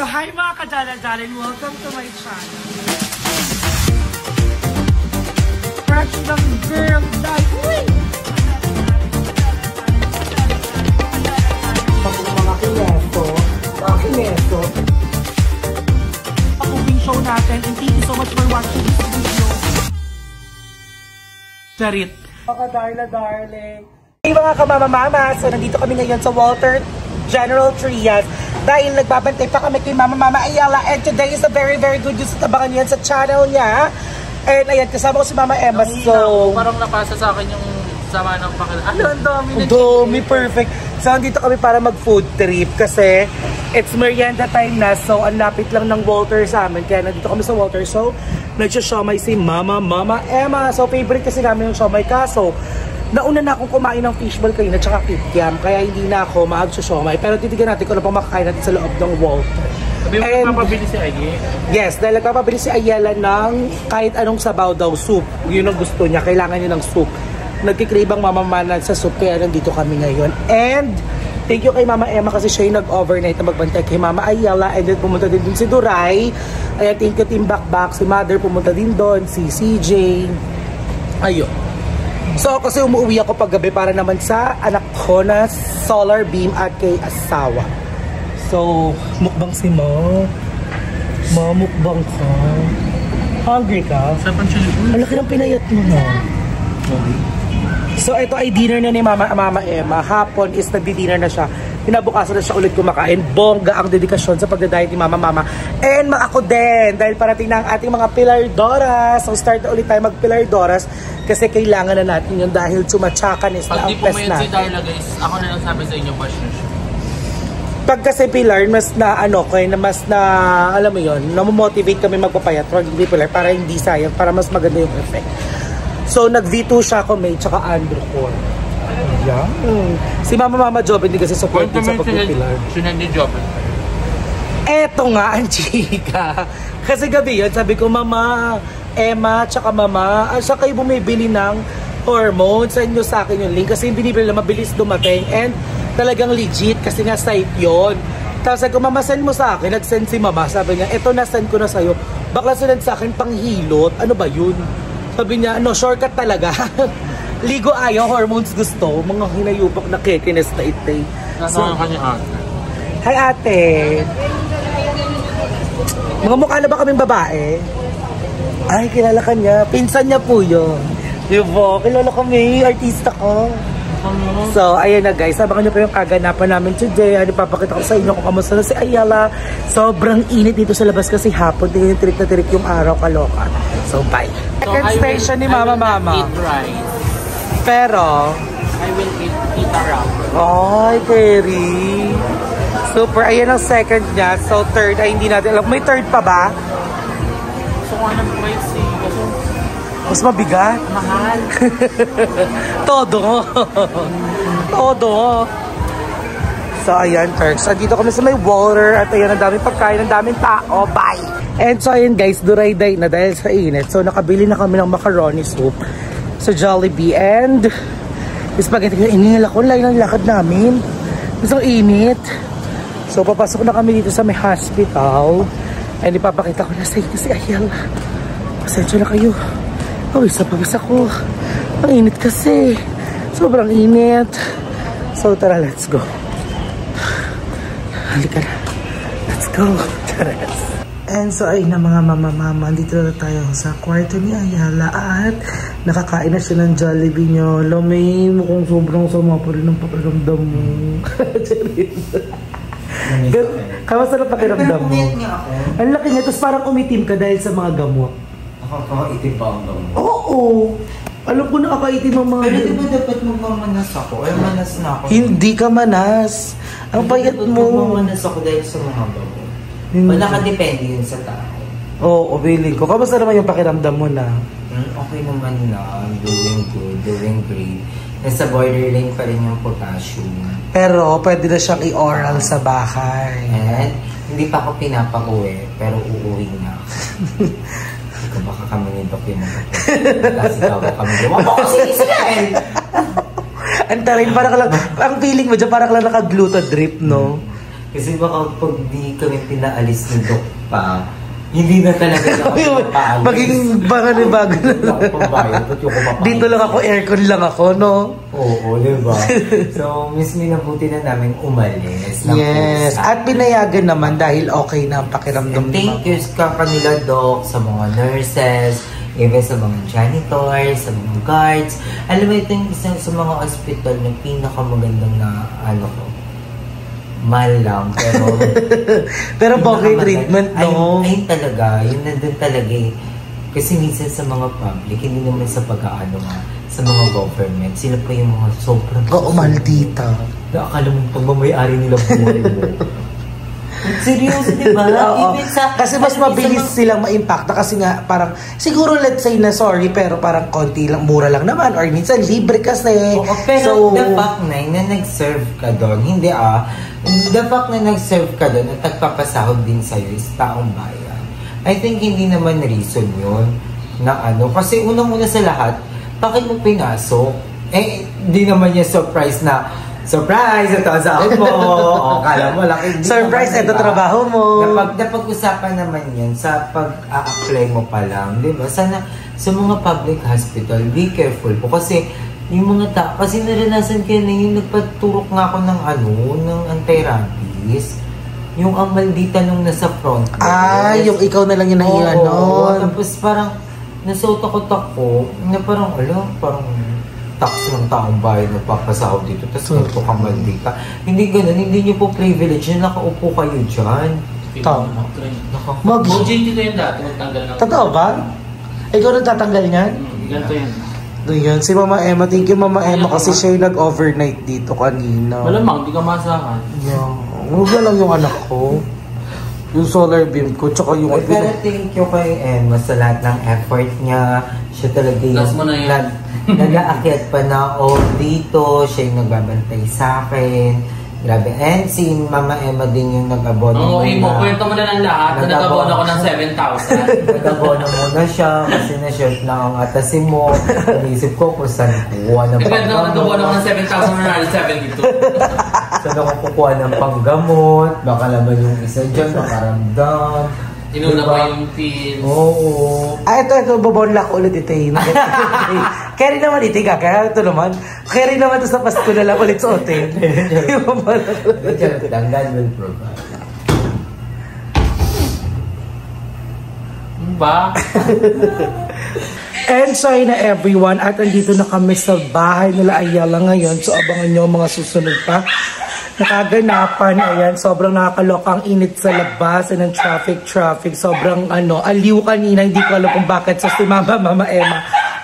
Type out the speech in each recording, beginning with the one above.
So, hi mga kadala-dala and welcome to my channel. Fresh ng girl dahil. Mga kineso. Pag-moving show natin and thank you so much for watching this video. Charit. Mga darling. Hey mga kamamamama, so nandito kami ngayon sa Walter General Trias dahil nagbabantay pa kami kay Mama Ayala and today is a very good news at abangan yan sa channel niya. And ayan, kasama ko si Mama Emma. So, parang napasa sa akin yung sama ng pakilang. Ano, ang dami perfect. So, nandito kami para mag-food trip kasi it's merienda time na. So, ang lapit lang ng Walter sa amin. Kaya nandito kami sa Walter. So, nagsya-siomay si Mama Emma. So, favorite kasi namin yung siomay. Kaso, nauna na akong kumain ng fishball kayo na tsaka kikiam. Kaya hindi na ako maag-siomay. Pero titignan natin kung ano pang makakain natin sa loob ng Walter. Sabi mo nagpapabili si Ayala? Yes, dahil nagpapabili si Ayala ng kahit anong sabaw daw, soup. Yun ang gusto niya. Kailangan niya ng soup. Nagkikrave ang mamamanan sa soup. Kaya nandito kami ngayon. And thank you kay Mama Emma kasi siya yung nag-overnight na magbantay kay Mama Ayala. And then pumunta din dun si Duray. Ayan, thank you Team Bakbak. Si Mother pumunta din doon. Si CJ. Ayun. So, kasi umuwi ako paggabi para naman sa anak ko na solar beam at kay asawa. So, mukbang si Mo. Mo, mukbang ka. Hungry ka? Sapan siya libo. Ang laki ng pinayat mo na. So, ito ay dinner na ni Mama Emma. Hapon is nagdi-dinner na siya. Pinabukasan na siya ulit kumakain. Bongga ang dedikasyon sa pagdadiet ni Mama. And ako din. Dahil parating na ang ating mga Pilar Doras. So, start na ulit tayo mag-Pilar Doras. Kasi kailangan na natin yun dahil sumatsakanis na ang pes natin. Pag di pumayat si Darla guys, ako na lang sabi sa inyo, question siya. Pag kasi Pilar, mas na mas na, alam mo yun, namomotivate kami magpapayat. Pag hindi Pilar, para hindi sayang, para mas maganda yung effect. So, nag-V2 siya ako, May, tsaka Andrew Core. Yeah. Si Mama Joven din kasi support din sa pag-Pilar. Sinend ni Joven. Eto nga ang chika. Kasi gabi yun, sabi ko, Mama Emma, tsaka Mama, siya kayo bumibili ng hormones. Send nyo sa akin yung link kasi yung binibili na mabilis dumating and talagang legit kasi nga site yun. Tapos sabi ko, Mama, send mo sa akin. Nag-send si Mama, sabi niya, eto na, send ko na sa'yo. Bakla sinend sa akin panghilot. Ano ba yun? Sabi niya, shortcut talaga. Ligo ayaw, hormones gusto. Mga hinayupak na kekines na itay. Nasaan ka niya ate? Hi ate. Mga mukha na ba kaming babae? Ay, kilala ka niya. Pinsan niya po yun. Diba? Kilala kami. Artista ko. So, ayan na guys. Sabakan niyo po yung kaganapan namin today. Papakita ko sa inyo kung kamusta na si Ayala. Sobrang init dito sa labas kasi hapon. Tingnan yung tirik na tirik yung araw, kaloka. So, bye. Second station ni Mama. Eat rice. Pero I will eat a wrap. Ay, Terry. Super. Ayan ang second niya. So, third ay hindi natin alam. May third pa ba? So, anong price eh? Mas mabigat. Mahal. Todo. So, ayan, Turks. Dito kami sa may water. At ayan, ang daming pagkain, ang daming tao. Bye! And so, ayan guys, duray-day na dahil sa init. So, nakabili na kami ng macaroni soup sa Jollibee. And spaghetti. Iningal ako. Lain ang lakad namin. Isang init. So, papasok na kami dito sa may hospital. And ipapakita ko na sa inyo si Ayala. Pasensya na kayo. Pawis ako. Ang init kasi. Sobrang init. So tara, let's go. Halika na. Let's go. Charas. And so ay na mga mama, dito na tayo sa kwarto ni Ayala at nakakain na siya ng Jollibee nyo. May mukhang sobrang sama pa rin ang pakiramdam mo. Kamusta na pakiramdam mo? Ang laki niya, tapos parang umitim ka dahil sa mga gamot. Nakakaitim pa ang gamot. Oo! Alam ko nakakaitim ang mga... Pero di ba dapat magmamanas ako? Ay, manas na ako. Hindi ka manas. Ang payat mo. Magmamanas ako dahil sa mga gamot. Wala ka depende yun sa tao. Oo, feeling ko. Kamusta naman yung pakiramdam mo na? Okay naman na. Doing good. Doing great. Nasa borderline pa rin yung potassium. Pero pwede na siyang i-oral sa bahay. And hindi pa ako pinapauwi. Pero uuwi na ako. Baka kami ni Doc yung mga kasi daw kami gawa ko kasi Israel. Antarin, parang lang, ang feeling mo dyan parang lang naka-glutadrip, no? Kasi baka pag di kami pinaalis ni Doc pa, hindi na talaga kami mapaalis. Maging bago na lang. Dito lang ako, aircon lang ako, no? Oo, diba? So, miss minabuti na namin umalis. Yes, at pinayagan naman dahil okay na ang pakiramdam. Thank you sa kanila, Doc, sa mga nurses, even sa mga janitors, sa mga guards. Alam mo, ito yung isang sa mga hospital na pinakamagandang na, ko, mahal lang, pero... pero bokeh treatment, no? Ay talaga, yun nandun talaga eh. Kasi minsan sa mga public, hindi naman sa pag-aano nga, sa mga government, sila pa yung mga sobrang... Oo, maldita. Akala mo pagmamayari nila buhay mo. Seryoso, diba? Even sa... Kasi mas mabilis silang ma-impacta kasi nga parang, siguro let's say na sorry, pero parang konti lang, mura lang naman, or minsan libre kasi. Oo, pero the fact na nag-serve ka doon, hindi the fact na nag-serve ka doon at nagpapasahod din sa'yo is taong bayan. I think hindi naman reason yun na kasi unang-una sa lahat, bakit mo pinasok? Di naman yung surprise na, surprise! Ito ang sahod mo! O, kala mo, laki. Surprise! Ito trabaho mo! Napag-usapan naman yan sa pag-a-apply mo pa lang. Diba? Sana sa mga public hospital, be careful po. Kasi yung mga kasi naranasan ko na yung nagpaturok nga ako ng anti-rabies. Yung ang maldita nung nasa front. Yung ikaw na lang yung nahiya nun. Tapos parang nasautakot ako na parang tax ng taong bayan na papasahod dito. Tapos ito ka maldita. Hindi ganun. Hindi nyo po privilege na nakaupo kayo dyan. Tama. Mag-GT ko yun dati. Totoo ba? Ikaw nang tatanggal niyan? Ganito yan. Doon si Mama Emma. Thank you Mama Emma kasi siya yung nag-overnight dito kanina. Malamang, di ka masahan. Huwag lang yung anak ko. Yung solar beam ko, tsaka yung... Pero thank you kay Emma sa lahat ng effort niya. Siya talaga yung nag-aakyat pa na dito. Siya yung nagbabantay sa akin. Grabe. And si Mama Emma din yung nag-abono muna. Kwento mo na ng lahat na nag-abono ko ng 7,000. Nag-abono muna siya kasi na-short na ang atasin mo. Naisip ko kung saan kukuha ng panggamot. Nag-abono ko ng 7,000 172. Saan ako kukuha ng panggamot. Baka naman yung isa dyan makaramdam. Inuna pa yung pills. Oo. Ito, babonla ko ulit ito. Carry naman ito ka, kaya ito naman. Carry naman ito sa Pasko na lang ulit sa hotel. God will provide. Ba? Enjoy na everyone at andito na kami sa bahay nila Ayala ngayon. So abangan nyo mga susunod pa. Nakaganapan, ayan, sobrang nakakaloka ang init sa labas and ang traffic. Sobrang aliw kanina, hindi ko alam kung bakit. So si Mama Emma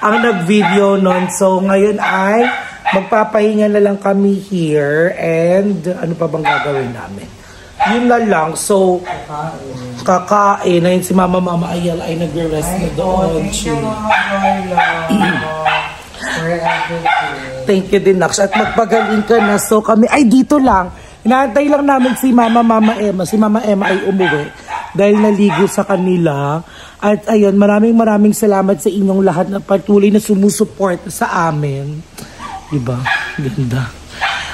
ang nag-video nun. So ngayon ay magpapahinga na lang kami here and ano pa bang gagawin namin? Yun na lang. So kakain. Ayun si Mama Ayala ay nag-rest na doon. Thank you din, Nax. At magpagaling ka na. So kami, ay dito lang. Inaantay lang namin si Mama Emma. Si Mama Emma ay umuwi dahil naligo sa kanila. At ayun, maraming salamat sa inyong lahat na patuloy na sumusuport sa amin. Diba? Ganda.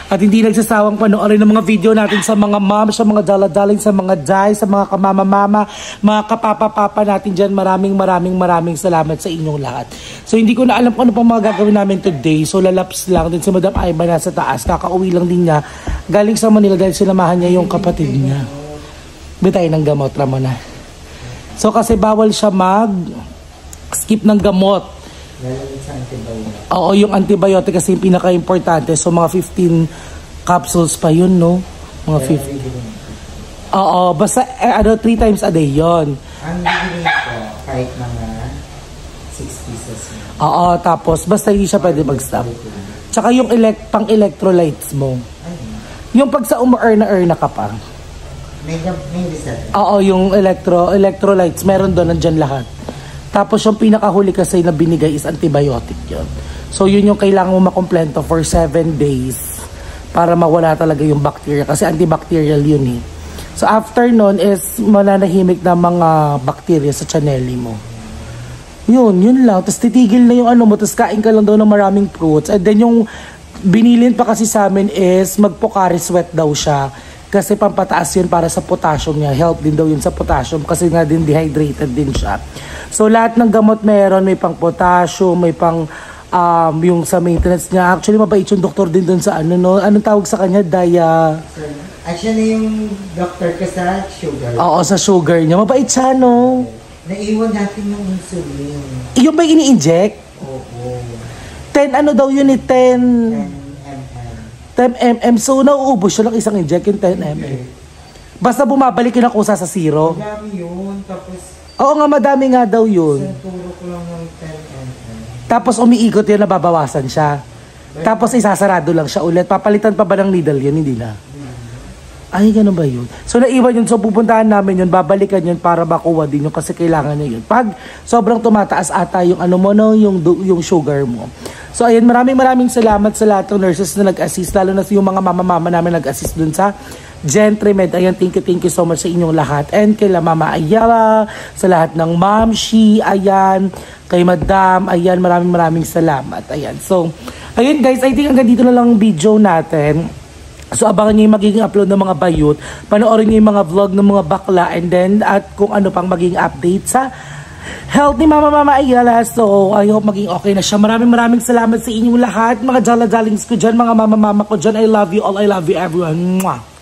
At hindi nagsasawang panoorin ng mga video natin sa mga mom, sa mga daladaling, sa mga day, sa mga kamama-mama, mga kapapa-papa natin dyan. Maraming salamat sa inyong lahat. So hindi ko na alam kung ano pang mga gagawin namin today. So lalaps lang din si Madam Aiba nasa taas. Kakauwi lang din niya. Galing sa Manila dahil sinamahan niya yung kapatid niya. Bitay ng gamot, Ramona. So kasi bawal siya mag-skip ng gamot. Oo, yung antibiotic kasi yung pinaka-importante. So mga 15 capsules pa yun, no? Mga 50. Oo, basta 3 times a day yon. Ang bibili ko, kahit mga 6 pieces. Oo, tapos basta hindi siya pwede mag-stop. Tsaka yung pang-electrolytes mo. Yung pag sa umu-earn na ka pa. May reset. Oo, yung electrolytes, meron doon, nandyan lahat. Tapos yung pinakahuli kasi na binigay is antibiotic yun. So yun yung kailangan mo makomplento for 7 days para mawala talaga yung bacteria. Kasi antibacterial yun eh. So after nun is mananahimik na mga bacteria sa chaneli mo. Yun lang. Tapos titigil na yung mo. Tapos kain ka lang daw ng maraming fruits. And then yung binilin pa kasi sa amin is magpocari sweat daw siya. Kasi pampataas yun para sa potassium niya. Help din daw yun sa potassium kasi nga din dehydrated din siya. So lahat ng gamot meron, may pang potassium, may pang yung sa maintenance niya. Actually mabait yung doktor din dun sa ano, no? Anong tawag sa kanya? At siya na yung doctor ka sa sugar. Oo, sa sugar niya. Mabait siya, no? Naiwan natin yung insulin. Yung ba ini-inject? Oo. 10 ano daw yun eh? 10 mm. So, nauubos siya lang isang inject yung 10 mm. Basta bumabalik yung kusa sa zero. Madami yun. Tapos, oo nga, madami nga daw yun. isang turo ko lang ng 10 mm. Tapos umiikot yun, nababawasan siya. Tapos isasarado lang siya ulit. Papalitan pa ba ng needle yun? Hindi na. Ay, ganun ba yun? So, naiwan yun. So, pupuntahan namin yun. Babalikan yun para makuha din yun kasi kailangan niya yun. Pag sobrang tumataas ata yung ano mo, no, yung sugar mo. So, ayun, maraming salamat sa lahat ng nurses na nag-assist. Lalo na yung mga mama-mama namin nag-assist dun sa GentryMed. Ayan, thank you so much sa inyong lahat. And kay Mama Ayala, sa lahat ng Mamshi, ayan, kay Madam, ayan, maraming salamat. Ayan, so, ayun guys, I think hanggang dito na lang ang video natin. So, abangan nyo yung magiging upload ng mga bayot. Panoorin nyo yung mga vlog ng mga bakla. And then, at kung ano pang magiging update sa health ni Mama Ayala. So, I hope maging okay na siya. Maraming salamat sa inyong lahat. Mga jala-jalings ko dyan, mga mama ko dyan. I love you all. I love you everyone. Mwah!